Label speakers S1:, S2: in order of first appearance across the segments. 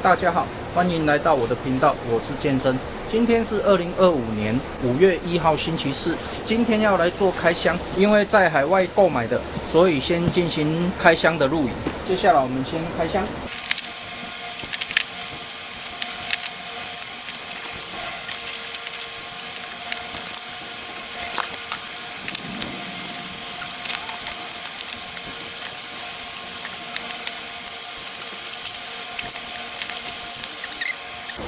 S1: 大家好，欢迎来到我的频道，我是健身。今天是2025年5月1号星期四，今天要来做开箱，因为在海外购买的，所以先进行开箱的录影。接下来我们先开箱。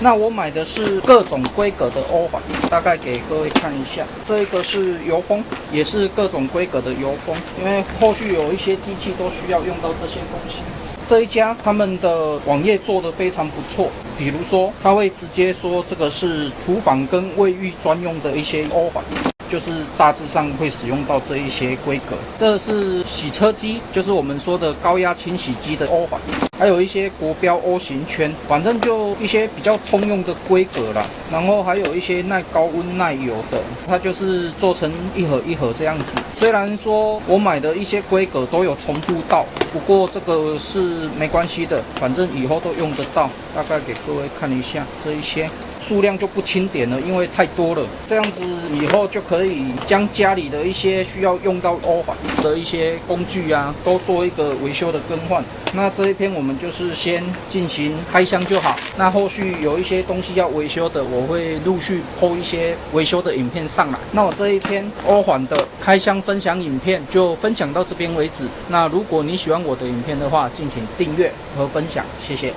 S1: 那我买的是各种规格的欧环，大概给各位看一下。这个是油封，也是各种规格的油封，因为后续有一些机器都需要用到这些东西。这一家他们的网页做得非常不错，比如说他会直接说这个是厨房跟卫浴专用的一些欧环。就是大致上会使用到这一些规格，这是洗车机，就是我们说的高压清洗机的欧环，还有一些国标 O 型圈，反正就一些比较通用的规格啦。然后还有一些耐高温耐油的，它就是做成一盒一盒这样子。虽然说我买的一些规格都有重复到，不过这个是没关系的，反正以后都用得到。大概给各位看一下这一些。数量就不清点了，因为太多了。这样子以后就可以将家里的一些需要用到欧环的一些工具啊，都做一个维修的更换。那这一篇我们就是先进行开箱就好。那后续有一些东西要维修的，我会陆续po一些维修的影片上来。那我这一篇欧环的开箱分享影片就分享到这边为止。那如果你喜欢我的影片的话，敬请订阅和分享，谢谢。